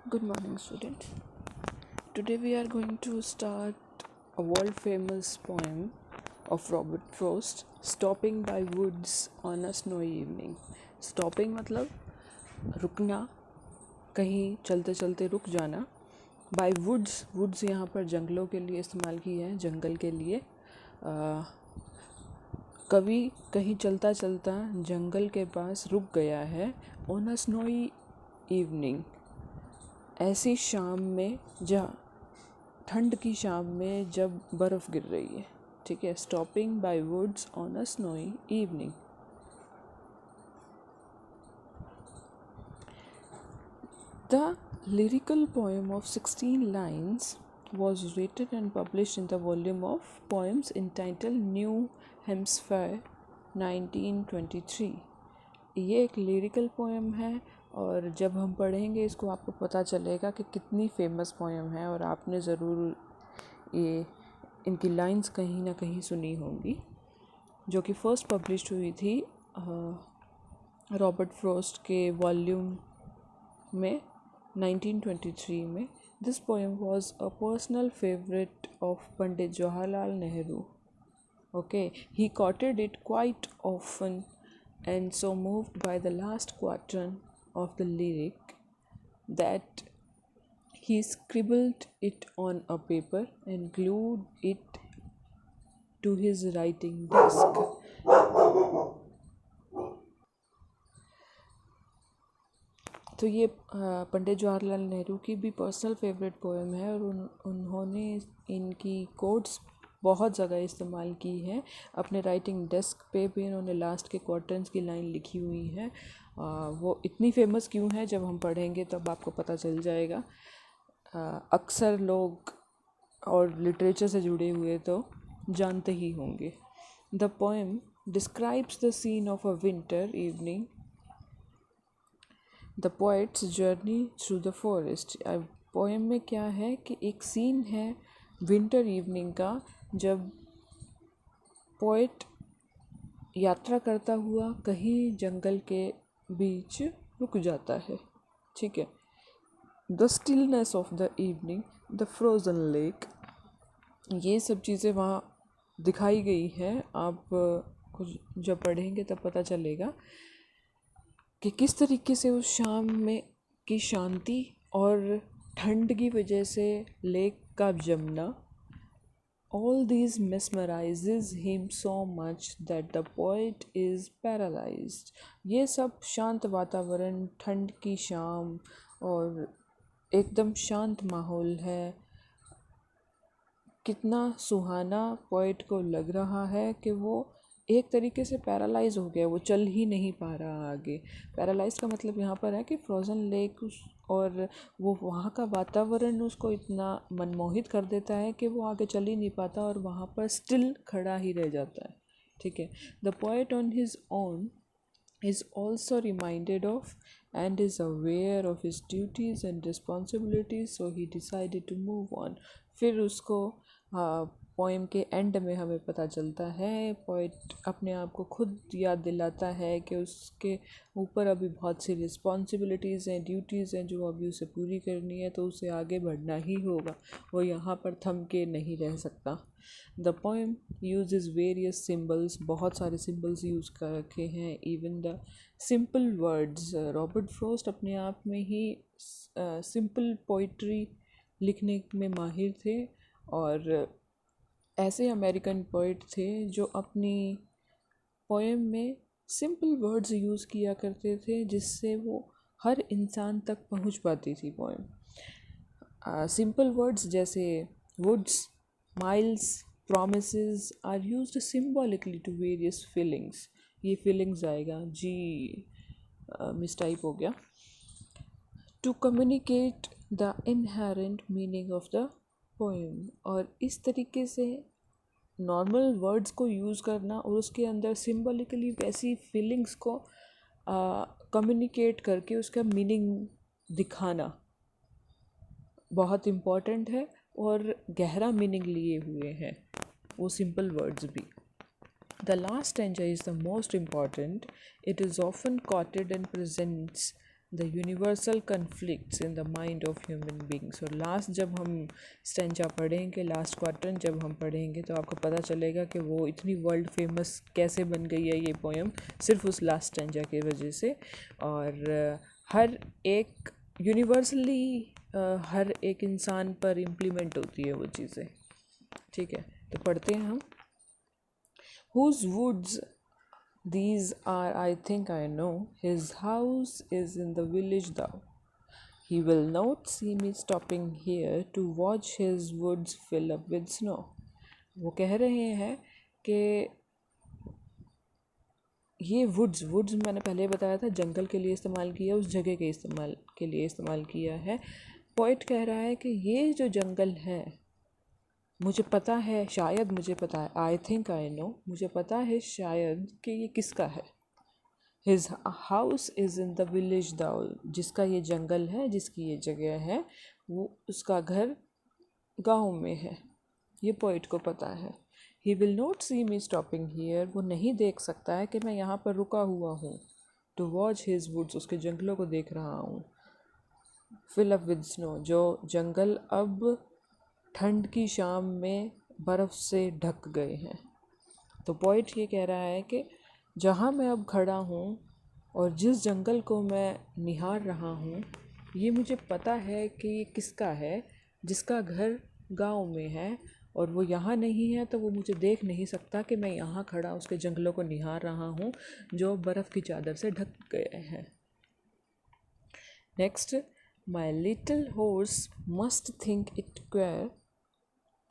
Good morning, students. Today we are going to start a world famous poem of Robert Frost, Stopping by Woods on a Snowy Evening. Stopping मतलब रुकना, कहीं चलते चलते रुक जाना. By woods, woods यहाँ पर जंगलों के लिए इस्तेमाल की है, जंगल के लिए. कवि कहीं चलता चलता जंगल के पास रुक गया है. ऑन अ स्नोई इवनिंग, ऐसी शाम में जहाँ ठंड की शाम में जब बर्फ़ गिर रही है. ठीक है. Stopping by woods on a snowy evening. The lyrical poem of 16 lines was written and published in the volume of poems entitled New Hemisphere 1923. ये एक लिरिकल पोएम है और जब हम पढ़ेंगे इसको आपको पता चलेगा कि कितनी फेमस पोएम है और आपने ज़रूर ये इनकी लाइंस कहीं ना कहीं सुनी होंगी, जो कि फर्स्ट पब्लिश हुई थी रॉबर्ट फ्रॉस्ट के वॉल्यूम में 1923 में. This poem was a personal favourite of Pandit Jawaharlal Nehru. Okay, he quoted it quite often and so moved by the last quatrain of the lyric that he scribbled it on a paper and glued it to his writing desk. तो ये पंडित जवाहरलाल नेहरू की भी personal favourite poem है और उन्होंने इनकी quotes बहुत जगह इस्तेमाल की है. अपने राइटिंग डेस्क पे भी इन्होंने लास्ट के क्वार्टर्स की लाइन लिखी हुई है. वो इतनी फेमस क्यों है, जब हम पढ़ेंगे तब आपको पता चल जाएगा. अक्सर लोग और लिटरेचर से जुड़े हुए तो जानते ही होंगे. The poem describes the scene of a winter evening, the poet's journey through the forest. Poem में क्या है कि एक सीन है विंटर इवनिंग का, जब पोएट यात्रा करता हुआ कहीं जंगल के बीच रुक जाता है. ठीक है. The stillness of the evening, the frozen lake, ये सब चीज़ें वहाँ दिखाई गई हैं. आप कुछ जब पढ़ेंगे तब पता चलेगा कि किस तरीके से उस शाम में की शांति और ठंड की वजह से लेक का जमना, all these mesmerizes him so much that the poet is paralyzed. ये सब शांत वातावरण, ठंड की शाम और एकदम शांत माहौल है. कितना सुहाना पोएट को लग रहा है कि वो एक तरीके से पैरालाइज हो गया, वो चल ही नहीं पा रहा आगे. पैरालाइज का मतलब यहाँ पर है कि फ्रोज़न लेक और वो वहाँ का वातावरण उसको इतना मनमोहित कर देता है कि वो आगे चल ही नहीं पाता और वहाँ पर स्टिल खड़ा ही रह जाता है. ठीक है. The poet on his own is also reminded of and is aware of his duties and responsibilities, so he decided to move on. फिर उसको पोएम के एंड में हमें पता चलता है, पोएट अपने आप को खुद याद दिलाता है कि उसके ऊपर अभी बहुत सी रिस्पॉन्सिबिलिटीज़ हैं, ड्यूटीज़ हैं जो अभी उसे पूरी करनी है, तो उसे आगे बढ़ना ही होगा. वो यहाँ पर थम के नहीं रह सकता. The poem uses various symbols, बहुत सारे सिम्बल्स यूज़ कर रखे हैं. Even the simple words, Robert Frost अपने आप में ही सिंपल पोइट्री लिखने में माहिर थे और ऐसे अमेरिकन पोइट थे जो अपनी पोएम में सिंपल वर्ड्स यूज़ किया करते थे, जिससे वो हर इंसान तक पहुंच पाती थी पोएम. सिंपल वर्ड्स जैसे woods, miles, promises are used symbolically to various feelings. ये feelings आएगा जी, मिस टाइप हो गया. to communicate the inherent meaning of the poem. और इस तरीके से नॉर्मल वर्ड्स को यूज़ करना और उसके अंदर सिम्बॉलिकली वैसी फीलिंग्स को कम्युनिकेट करके उसका मीनिंग दिखाना बहुत इम्पॉर्टेंट है और गहरा मीनिंग लिए हुए हैं वो सिंपल वर्ड्स भी. The last stanza is the most important. It is often quoted and presents the universal conflicts in the mind of human beings. और लास्ट जब हम स्टेंजा पढ़ेंगे, लास्ट क्वार्टर जब हम पढ़ेंगे, तो आपको पता चलेगा कि वो इतनी वर्ल्ड फेमस कैसे बन गई है ये पोएम, सिर्फ उस लास्ट स्टेंजा की वजह से। और हर एक यूनिवर्सली हर एक इंसान पर इम्प्लीमेंट होती है वो चीज़ें। ठीक है, तो पढ़ते हैं हम। Whose woods these are, I think I know. His house is in the village thou. He will not see me stopping here to watch his woods fill up with snow. वो कह रहे हैं कि ये वुड्स मैंने पहले बताया था जंगल के लिए इस्तेमाल किया, उस जगह के इस्तेमाल के लिए इस्तेमाल किया है। पोइट कह रहा है कि ये जो जंगल है, मुझे पता है, शायद मुझे पता है, आई थिंक आई नो, मुझे पता है शायद कि ये किसका है। His house is in the village दाउल, जिसका ये जंगल है, जिसकी ये जगह है, वो उसका घर गांव में है, ये पोइट को पता है। He will not see me stopping here, वो नहीं देख सकता है कि मैं यहाँ पर रुका हुआ हूँ। टू वॉच हिज वुड्स, उसके जंगलों को देख रहा हूँ। फिल अप विद स्नो, जो जंगल अब ठंड की शाम में बर्फ़ से ढक गए हैं। तो पॉइंट ये कह रहा है कि जहाँ मैं अब खड़ा हूँ और जिस जंगल को मैं निहार रहा हूँ, ये मुझे पता है कि ये किसका है, जिसका घर गांव में है और वो यहाँ नहीं है, तो वो मुझे देख नहीं सकता कि मैं यहाँ खड़ा उसके जंगलों को निहार रहा हूँ जो बर्फ़ की चादर से ढक गए हैं। Next, my little horse must think it queer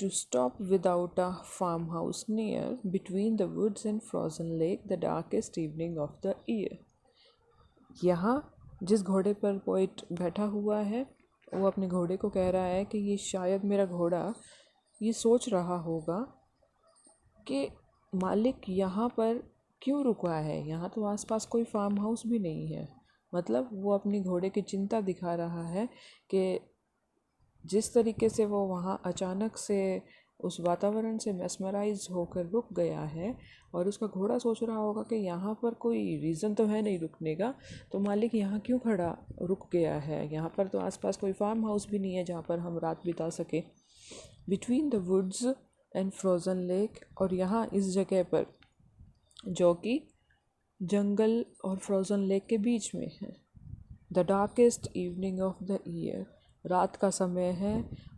to stop without a farmhouse near, between the woods and frozen lake, the darkest evening of the year. यहाँ जिस घोड़े पर पोइट बैठा हुआ है, वो अपने घोड़े को कह रहा है कि ये शायद मेरा घोड़ा ये सोच रहा होगा कि मालिक यहाँ पर क्यों रुका है, यहाँ तो आसपास कोई फार्म हाउस भी नहीं है। मतलब वो अपनी घोड़े की चिंता दिखा रहा है कि जिस तरीके से वो वहाँ अचानक से उस वातावरण से मेस्मराइज होकर रुक गया है, और उसका घोड़ा सोच रहा होगा कि यहाँ पर कोई रीज़न तो है नहीं रुकने का, तो मालिक यहाँ क्यों खड़ा रुक गया है, यहाँ पर तो आसपास कोई फार्म हाउस भी नहीं है जहाँ पर हम रात बिता सके। Between the woods and frozen lake, और यहाँ इस जगह पर जो कि जंगल और फ्रोज़न लेक के बीच में है। The darkest evening of the year, रात का समय है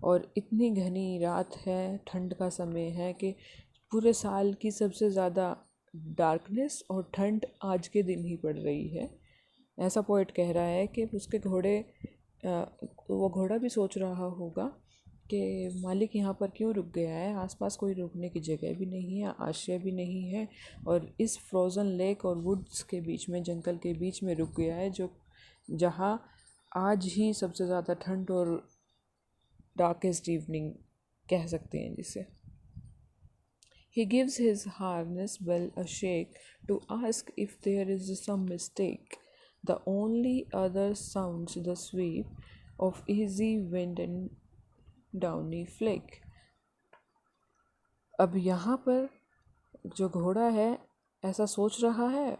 और इतनी घनी रात है, ठंड का समय है कि पूरे साल की सबसे ज़्यादा डार्कनेस और ठंड आज के दिन ही पड़ रही है। ऐसा पोइट कह रहा है कि उसके घोड़े वो घोड़ा भी सोच रहा होगा कि मालिक यहाँ पर क्यों रुक गया है, आसपास कोई रुकने की जगह भी नहीं है, आश्रय भी नहीं है, और इस फ्रोज़न लेक और वुड्स के बीच में, जंगल के बीच में रुक गया है, जो जहाँ आज ही सबसे ज़्यादा ठंड और डार्केस्ट इवनिंग कह सकते हैं जिसे। He gives his harness bell a shake to ask if there is some mistake. The only other sounds the sweep of easy wind and downy flake. अब यहाँ पर जो घोड़ा है ऐसा सोच रहा है,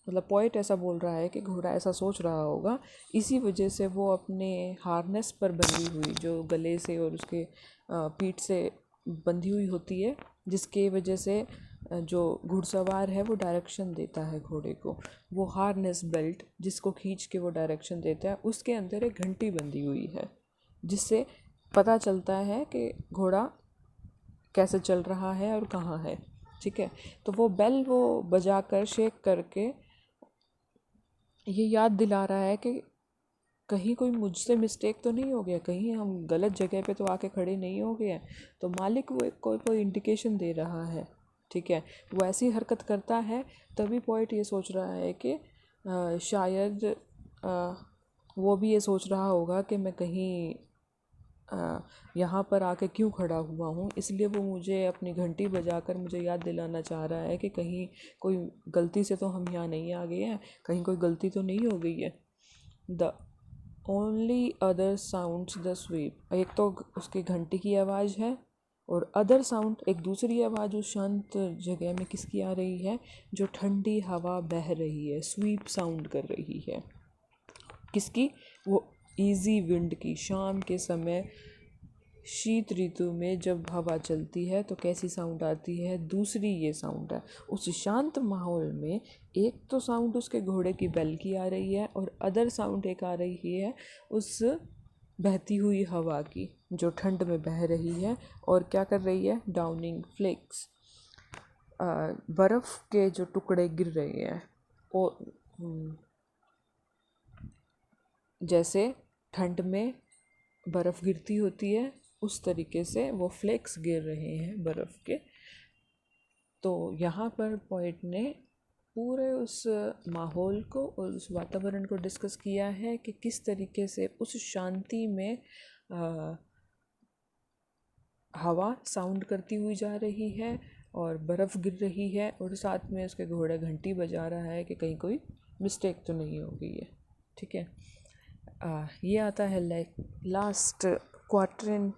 मतलब पोइट ऐसा बोल रहा है कि घोड़ा ऐसा सोच रहा होगा, इसी वजह से वो अपने हार्नेस पर बंधी हुई, जो गले से और उसके पीठ से बंधी हुई होती है, जिसके वजह से जो घुड़सवार है वो डायरेक्शन देता है घोड़े को, वो हार्नेस बेल्ट जिसको खींच के वो डायरेक्शन देता है, उसके अंदर एक घंटी बंधी हुई है, जिससे पता चलता है कि घोड़ा कैसे चल रहा है और कहाँ है। ठीक है, तो वो बेल वो बजा कर, शेक करके ये याद दिला रहा है कि कहीं कोई मुझसे मिस्टेक तो नहीं हो गया, कहीं हम गलत जगह पे तो आके खड़े नहीं हो गए हैं। तो मालिक वो कोई इंडिकेशन दे रहा है। ठीक है, वो ऐसी हरकत करता है, तभी पॉइंट ये सोच रहा है कि शायद वो भी ये सोच रहा होगा कि मैं कहीं यहाँ पर आके क्यों खड़ा हुआ हूँ, इसलिए वो मुझे अपनी घंटी बजाकर मुझे याद दिलाना चाह रहा है कि कहीं कोई गलती से तो हम यहाँ नहीं आ गए हैं, कहीं कोई गलती तो नहीं हो गई है। The only other sounds the SVEEP, एक तो उसकी घंटी की आवाज़ है, और अदर साउंड एक दूसरी आवाज़ उस शांत जगह में किसकी आ रही है, जो ठंडी हवा बह रही है, स्वीप साउंड कर रही है। किसकी? वो इजी विंड की। शाम के समय शीत ऋतु में जब हवा चलती है तो कैसी साउंड आती है? दूसरी ये साउंड है। उस शांत माहौल में एक तो साउंड उसके घोड़े की बेल की आ रही है और अदर साउंड एक आ रही है उस बहती हुई हवा की, जो ठंड में बह रही है और क्या कर रही है? डाउनिंग फ्लेक्स, बर्फ़ के जो टुकड़े गिर रहे हैं। और जैसे ठंड में बर्फ़ गिरती होती है उस तरीके से वो फ्लेक्स गिर रहे हैं बर्फ़ के। तो यहाँ पर पोएट ने पूरे उस माहौल को और उस वातावरण को डिस्कस किया है कि किस तरीके से उस शांति में हवा साउंड करती हुई जा रही है और बर्फ़ गिर रही है और साथ में उसके घोड़ा घंटी बजा रहा है कि कहीं कोई मिस्टेक तो नहीं हो गई है। ठीक है। ये आता है लास्ट क्वार्टरन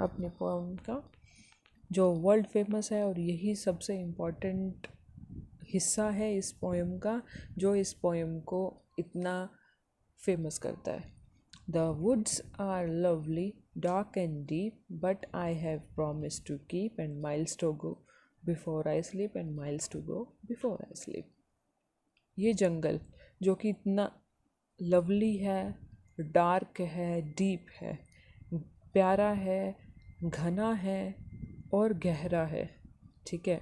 अपने पोएम का, जो वर्ल्ड फेमस है और यही सबसे इम्पोर्टेंट हिस्सा है इस पोएम का, जो इस पोएम को इतना फेमस करता है। The woods are lovely, dark and deep, but I have promised to keep and miles to go before I sleep and miles to go before I sleep। ये जंगल जो कि इतना लवली है, डार्क है, डीप है, प्यारा है, घना है और गहरा है। ठीक है।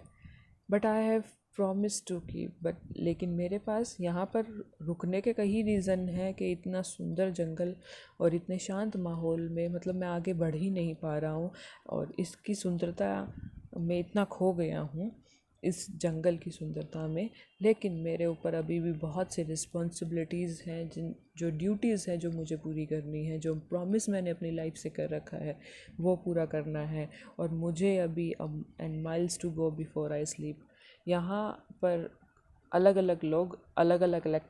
But I have promise to keep, but लेकिन मेरे पास यहाँ पर रुकने के कई रीज़न है कि इतना सुंदर जंगल और इतने शांत माहौल में मतलब मैं आगे बढ़ ही नहीं पा रहा हूँ और इसकी सुंदरता में इतना खो गया हूँ, इस जंगल की सुंदरता में। लेकिन मेरे ऊपर अभी भी बहुत से रिस्पॉन्सिबिलिटीज़ हैं, जो ड्यूटीज़ हैं जो मुझे पूरी करनी है, जो प्रॉमिस मैंने अपनी लाइफ से कर रखा है वो पूरा करना है। और मुझे अभी and miles to go before I sleep. यहाँ पर अलग अलग लोग अलग अलग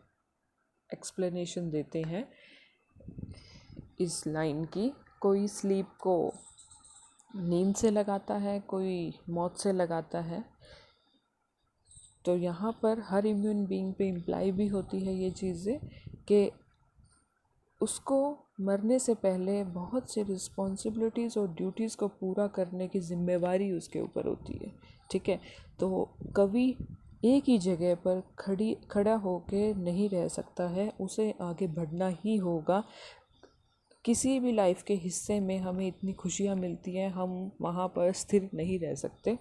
एक्सप्लेनेशन देते हैं इस लाइन की। कोई स्लीप को नींद से लगाता है, कोई मौत से लगाता है। तो यहाँ पर हर ह्यूमन बीइंग पे इम्प्लाई भी होती है ये चीज़ें कि उसको मरने से पहले बहुत से रिस्पॉन्सिबिलिटीज़ और ड्यूटीज़ को पूरा करने की ज़िम्मेवारी उसके ऊपर होती है। ठीक है। तो कवि एक ही जगह पर खड़ा होके नहीं रह सकता है, उसे आगे बढ़ना ही होगा। किसी भी लाइफ के हिस्से में हमें इतनी खुशियाँ मिलती हैं, हम वहाँ पर स्थिर नहीं रह सकते,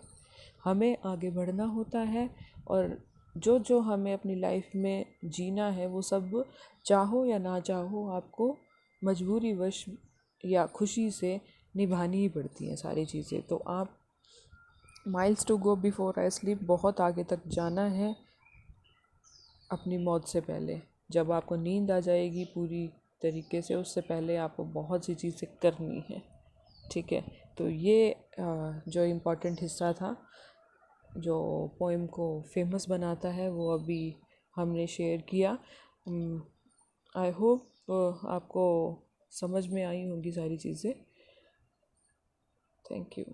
हमें आगे बढ़ना होता है। और जो जो हमें अपनी लाइफ में जीना है वो सब चाहो या ना चाहो आपको मजबूरीवश या खुशी से निभानी ही पड़ती हैं सारी चीज़ें। तो आप miles to go before I sleep, बहुत आगे तक जाना है अपनी मौत से पहले। जब आपको नींद आ जाएगी पूरी तरीके से, उससे पहले आपको बहुत सी चीज़ें करनी है। ठीक है। तो ये जो इम्पोर्टेंट हिस्सा था जो पोएम को फेमस बनाता है वो अभी हमने शेयर किया। आई होप आपको समझ में आई होंगी सारी चीज़ें। Thank you.